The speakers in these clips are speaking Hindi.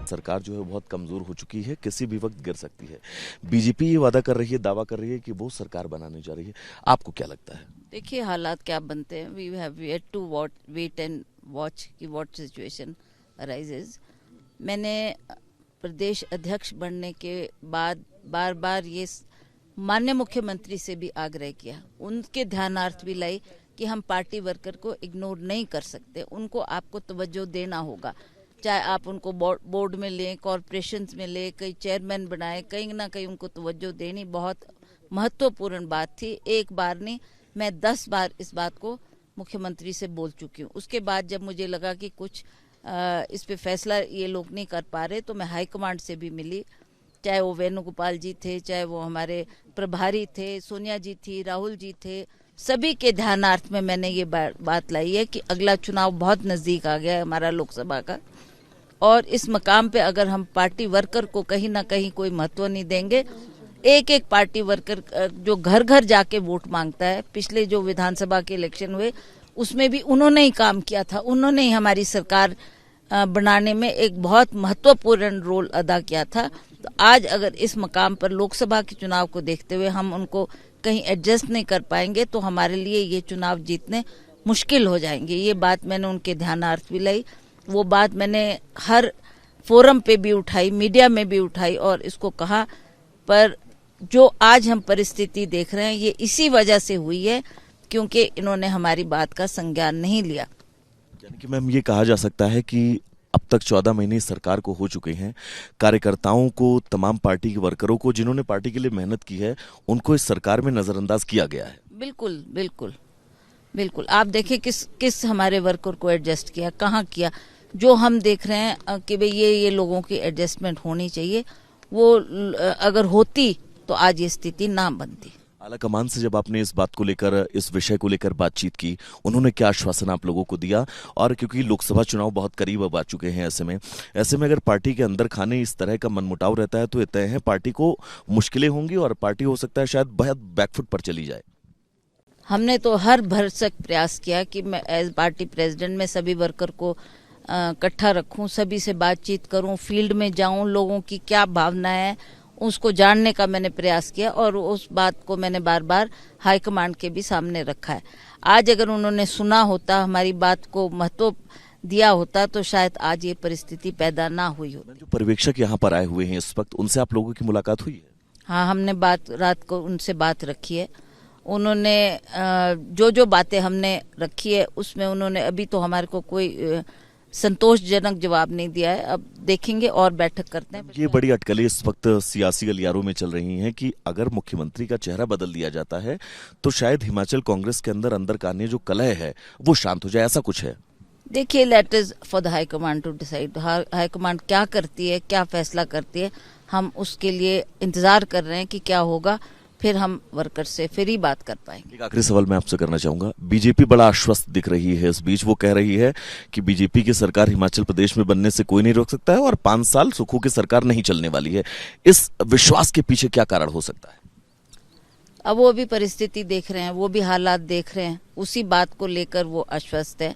सरकार जो है बहुत कमजोर हो चुकी है, किसी भी वक्त गिर सकती है। बीजेपी ये वादा कर रही है, दावा कर रही है कि वो सरकार बनाने जा रही है। आपको क्या लगता है? देखिए हालात क्या बनते हैं, we have yet to wait and watch कि व्हाट सिचुएशन अराइजेज। मैंने प्रदेश अध्यक्ष बनने के बाद बार बार ये माननीय मुख्यमंत्री से भी आग्रह किया, उनके ध्यानार्थ भी लाई कि हम पार्टी वर्कर को इग्नोर नहीं कर सकते, उनको आपको तवज्जो देना होगा। चाहे आप उनको बोर्ड में लें, कॉरपोरेशंस में लें, कई चेयरमैन बनाए, कहीं ना कहीं उनको तवज्जो देनी बहुत महत्वपूर्ण बात थी। एक बार नहीं, मैं 10 बार इस बात को मुख्यमंत्री से बोल चुकी हूँ। उसके बाद जब मुझे लगा कि कुछ इस पे फैसला ये लोग नहीं कर पा रहे, तो मैं हाईकमांड से भी मिली, चाहे वो वेणुगोपाल जी थे, चाहे वो हमारे प्रभारी थे, सोनिया जी थी, राहुल जी थे, सभी के ध्यानार्थ में मैंने ये बात लाई है कि अगला चुनाव बहुत नजदीक आ गया है हमारा लोकसभा का, और इस मकाम पे अगर हम पार्टी वर्कर को कहीं ना कहीं कोई महत्व नहीं देंगे, एक एक पार्टी वर्कर जो घर घर जाके वोट मांगता है, पिछले जो विधानसभा के इलेक्शन हुए उसमें भी उन्होंने ही काम किया था, उन्होंने ही हमारी सरकार बनाने में एक बहुत महत्वपूर्ण रोल अदा किया था। तो आज अगर इस मकाम पर लोकसभा के चुनाव को देखते हुए हम उनको कहीं एडजस्ट नहीं कर पाएंगे तो हमारे लिए ये चुनाव जीतने मुश्किल हो जाएंगे। ये बात मैंने उनके ध्यानार्थ भी लाई, वो बात मैंने हर फोरम पे भी उठाई, मीडिया में भी उठाई और इसको कहा। पर जो आज हम परिस्थिति देख रहे हैं ये इसी वजह से हुई है क्योंकि इन्होंने हमारी बात का संज्ञान नहीं लिया। यानी कि मैम ये कहा जा सकता है कि अब तक 14 महीने सरकार को हो चुके हैं, कार्यकर्ताओं को, तमाम पार्टी के वर्करों को जिन्होंने पार्टी के लिए मेहनत की है, उनको इस सरकार में नजरअंदाज किया गया है। बिल्कुल बिल्कुल बिल्कुल, आप देखिए किस हमारे वर्कर को एडजस्ट किया, कहाँ किया। जो हम देख रहे हैं कि भाई ये लोगों की एडजस्टमेंट होनी चाहिए, वो अगर होती तो आज ये स्थिति ना बनती। आला कमान से जब आपने इस बात को लेकर, इस विषय को लेकर बातचीत की, उन्होंने क्या आश्वासन आप लोगों को दिया? और क्योंकि लोकसभा चुनाव बहुत करीब अब आ चुके हैं, ऐसे में अगर पार्टी के अंदर खाने इस तरह का मनमुटाव रहता है तो ये तय है पार्टी को मुश्किलें होंगी और पार्टी हो सकता है शायद बहुत बैकफुट पर चली जाए। हमने तो हर भरसक प्रयास किया कि मैं एज पार्टी प्रेसिडेंट में सभी वर्कर को इकट्ठा रखूं, सभी से बातचीत करूं, फील्ड में जाऊं, लोगों की क्या भावना है उसको जानने का मैंने प्रयास किया और उस बात को मैंने बार बार हाईकमांड के भी सामने रखा है। आज अगर उन्होंने सुना होता, हमारी बात को महत्व दिया होता तो शायद आज ये परिस्थिति पैदा ना हुई होती। जो पर्यवेक्षक यहाँ पर आए हुए हैं इस वक्त, उनसे आप लोगों की मुलाकात हुई है? हाँ, हमने रात को उनसे बात रखी है। उन्होंने जो बातें हमने रखी है उसमें उन्होंने अभी तो हमारे को कोई संतोषजनक जवाब नहीं दिया है। अब देखेंगे और बैठक करते हैं। ये बड़ी अटकलें इस वक्त सियासी गलियारों में चल रही हैं कि अगर मुख्यमंत्री का चेहरा बदल दिया जाता है तो शायद हिमाचल कांग्रेस के अंदर का जो कलह है वो शांत हो जाए, ऐसा कुछ है? देखिए, that is for the high command to decide. High command क्या करती है, क्या फैसला करती है, हम उसके लिए इंतजार कर रहे हैं कि क्या होगा, फिर हम वर्कर से फिर ही बात कर पाएंगे। एक आखिरी सवाल मैं आपसे करना चाहूंगा। बीजेपी बड़ा आश्वस्त दिख रही है इस बीच, वो कह रही है कि बीजेपी की सरकार हिमाचल प्रदेश में बनने से कोई नहीं रोक सकता है और 5 साल सुखों की सरकार नहीं चलने वाली है। इस विश्वास के पीछे क्या कारण हो सकता है? अब वो भी परिस्थिति देख रहे हैं, वो भी हालात देख रहे हैं, उसी बात को लेकर वो आश्वस्त है।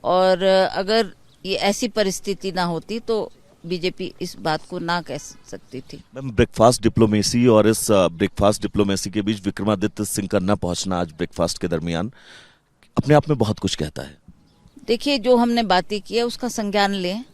और अगर ये ऐसी परिस्थिति ना होती तो बीजेपी इस बात को ना कह सकती थी। मैम, ब्रेकफास्ट डिप्लोमेसी और इस ब्रेकफास्ट डिप्लोमेसी के बीच विक्रमादित्य सिंह का न पहुंचना आज ब्रेकफास्ट के दरमियान अपने आप में बहुत कुछ कहता है। देखिए, जो हमने बातें की है उसका संज्ञान लें,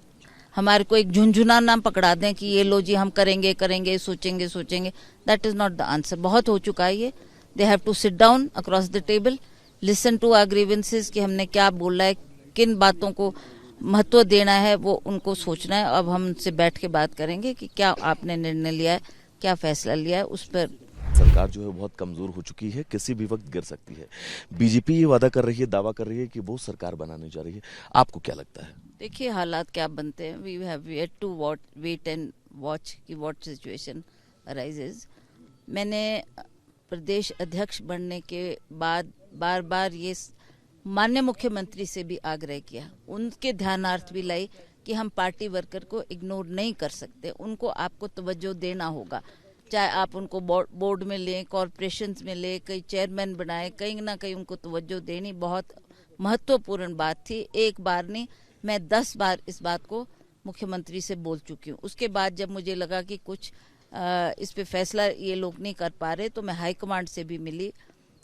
हमारे को एक झुंझुना ना पकड़ा दें कि ये लो जी हम करेंगे, सोचेंगे। That is not the answer. बहुत हो चुका है ये। They have to sit down across the table, listen to our grievances कि हमने क्या बोला है, किन बातों को महत्व देना है, वो उनको सोचना है। अब हम उनसे बैठ के बात करेंगे कि क्या आपने निर्णय लिया है, क्या फैसला लिया है, उस पर। सरकार जो है बहुत कमजोर हो चुकी है, किसी भी वक्त गिर सकती है। बीजेपी ये वादा कर रही है, दावा कर रही है कि वो सरकार बनाने जा रही है। आपको क्या लगता है? देखिए हालात क्या बनते हैं, we have yet to wait and watch कि व्हाट सिचुएशन अराइजेज। मैंने प्रदेश अध्यक्ष बनने के बाद बार बार ये माननीय मुख्यमंत्री से भी आग्रह किया, उनके ध्यानार्थ भी लाई कि हम पार्टी वर्कर को इग्नोर नहीं कर सकते, उनको आपको तवज्जो देना होगा। चाहे आप उनको बोर्ड में लें, कॉरपोरेशंस में लें, कई चेयरमैन बनाए, कहीं ना कहीं उनको तवज्जो देनी बहुत महत्वपूर्ण बात थी। एक बार नहीं, मैं 10 बार इस बात को मुख्यमंत्री से बोल चुकी हूँ। उसके बाद जब मुझे लगा कि कुछ इस पे फैसला ये लोग नहीं कर पा रहे, तो मैं हाईकमांड से भी मिली,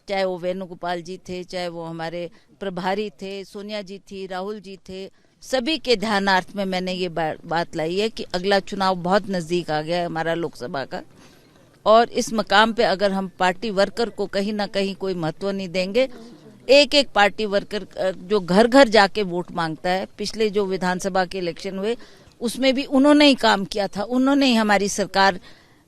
चाहे वो वेणुगोपाल जी थे, चाहे वो हमारे प्रभारी थे, सोनिया जी थी, राहुल जी थे, सभी के ध्यानार्थ में मैंने ये बात लाई है कि अगला चुनाव बहुत नज़दीक आ गया है हमारा लोकसभा का, और इस मकाम पे अगर हम पार्टी वर्कर को कहीं ना कहीं कोई महत्व नहीं देंगे, एक एक पार्टी वर्कर जो घर घर जाके वोट मांगता है, पिछले जो विधानसभा के इलेक्शन हुए उसमें भी उन्होंने ही काम किया था, उन्होंने ही हमारी सरकार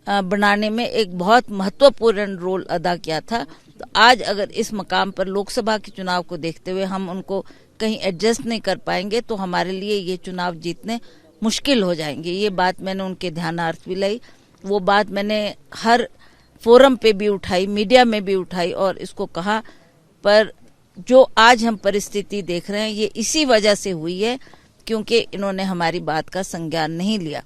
बनाने में एक बहुत महत्वपूर्ण रोल अदा किया था। तो आज अगर इस मकाम पर लोकसभा के चुनाव को देखते हुए हम उनको कहीं एडजस्ट नहीं कर पाएंगे तो हमारे लिए ये चुनाव जीतने मुश्किल हो जाएंगे। ये बात मैंने उनके ध्यानार्थ भी लाई, वो बात मैंने हर फोरम पे भी उठाई, मीडिया में भी उठाई और इसको कहा। पर जो आज हम परिस्थिति देख रहे हैं ये इसी वजह से हुई है क्योंकि इन्होंने हमारी बात का संज्ञान नहीं लिया।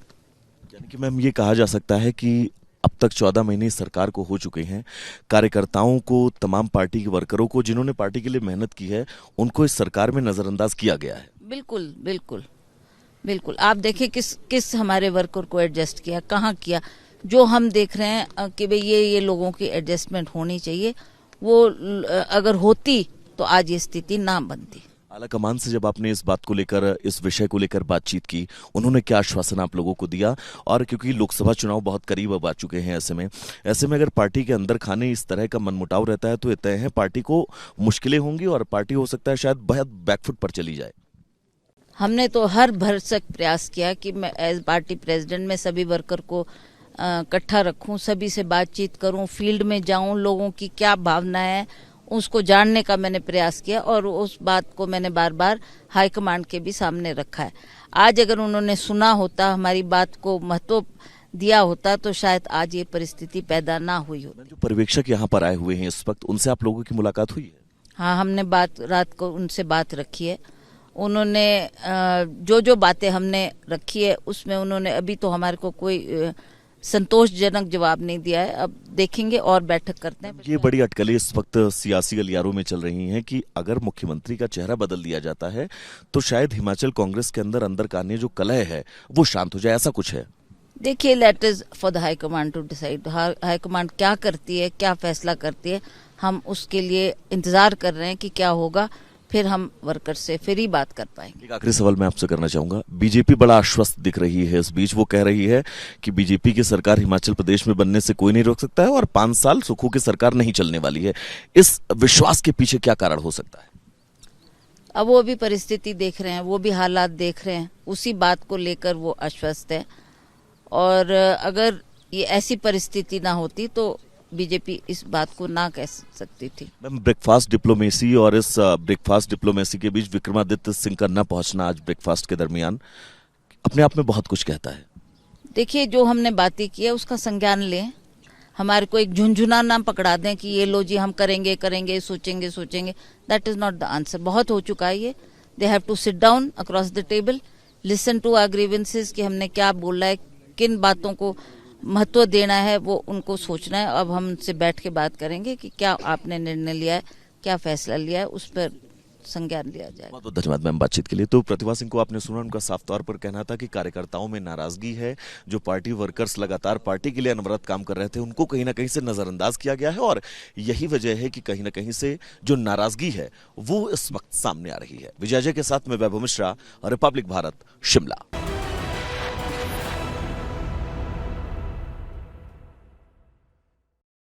यानी कि मैम ये कहा जा सकता है कि अब तक 14 महीने सरकार को हो चुके हैं, कार्यकर्ताओं को, तमाम पार्टी के वर्करों को जिन्होंने पार्टी के लिए मेहनत की है उनको इस सरकार में नजरअंदाज किया गया है। बिल्कुल बिल्कुल बिल्कुल, आप देखिए किस हमारे वर्कर को एडजस्ट किया, कहाँ किया। जो हम देख रहे हैं कि भाई ये लोगों की एडजस्टमेंट होनी चाहिए, वो अगर होती तो आज ये स्थिति ना बनती। आला कमान से जब आपने इस बात को लेकर, इस विषय को लेकर बातचीत की, उन्होंने क्या आश्वासन आप लोगों को दिया? और क्योंकि लोकसभा चुनाव बहुत करीब अब आ चुके हैं, ऐसे में अगर पार्टी के अंदर खाने इस तरह का मनमुटाव रहता है तो ये तय है पार्टी को मुश्किलें होंगी और पार्टी हो सकता है शायद बहुत बैकफुट पर चली जाए। हमने तो हर भरसक प्रयास किया कि मैं एज पार्टी प्रेसिडेंट में सभी वर्कर को इकट्ठा रखूं, सभी से बातचीत करूं, फील्ड में जाऊं, लोगों की क्या भावना है उसको जानने का मैंने प्रयास किया और उस बात को मैंने बार बार हाईकमांड के भी सामने रखा है। आज अगर उन्होंने सुना होता, हमारी बात को महत्व दिया होता तो शायद आज ये परिस्थिति पैदा ना हुई होती। जो पर्यवेक्षक यहाँ पर आए हुए हैं इस वक्त, उनसे आप लोगों की मुलाकात हुई है? हाँ, हमने रात को उनसे बात रखी है। उन्होंने जो बातें हमने रखी है उसमें उन्होंने अभी तो हमारे को कोई संतोषजनक जवाब नहीं दिया है। अब देखेंगे और बैठक करते हैं। ये बड़ी अटकलें इस वक्त सियासी गलियारों में चल रही हैं कि अगर मुख्यमंत्री का चेहरा बदल दिया जाता है तो शायद हिमाचल कांग्रेस के अंदर का जो कलह है वो शांत हो जाए, ऐसा कुछ है? देखिए, that is for the high command to decide. High command क्या करती है, क्या फैसला करती है, हम उसके लिए इंतजार कर रहे हैं कि क्या होगा, फिर हम वर्कर से फिर ही बात कर पाएंगे। एक आखिरी सवाल मैं आपसे करना चाहूंगा। बीजेपी बड़ा आश्वस्त दिख रही है इस बीच, वो कह रही है कि बीजेपी की सरकार हिमाचल प्रदेश में बनने से कोई नहीं रोक सकता है और 5 साल सुखों की सरकार नहीं चलने वाली है। इस विश्वास के पीछे क्या कारण हो सकता है? अब वो भी परिस्थिति देख रहे हैं, वो भी हालात देख रहे हैं, उसी बात को लेकर वो आश्वस्त है। और अगर ये ऐसी परिस्थिति ना होती तो बीजेपी इस बात को ना कह सकती थी। मैम, ब्रेकफास्ट डिप्लोमेसी और इस ब्रेकफास्ट डिप्लोमेसी के बीच विक्रमादित्य सिंह का न पहुंचना आज ब्रेकफास्ट के दरमियान अपने आप में बहुत कुछ कहता है। देखिए, जो हमने बातें की है उसका संज्ञान लें, हमारे को एक झुंझुना ना पकड़ा दें कि ये लो जी हम करेंगे, सोचेंगे। That is not the answer. बहुत हो चुका है ये। They have to sit down across the table, listen to our grievances कि हमने क्या बोला है, किन बातों को महत्व देना है, वो उनको सोचना है। अब हम उनसे बैठ के बात करेंगे कि क्या आपने निर्णय लिया है, क्या फैसला लिया है, उस पर संज्ञान लिया जाए। बहुत बहुत धन्यवाद मैम बातचीत के लिए। तो प्रतिभा सिंह को आपने सुना, उनका साफ तौर पर कहना था कि कार्यकर्ताओं में नाराजगी है। जो पार्टी वर्कर्स लगातार पार्टी के लिए अनवरत काम कर रहे थे उनको कहीं ना कहीं से नजरअंदाज किया गया है और यही वजह है कि कहीं ना कहीं से जो नाराजगी है वो इस वक्त सामने आ रही है। विजय के साथ में वैभव मिश्रा, रिपब्लिक भारत, शिमला।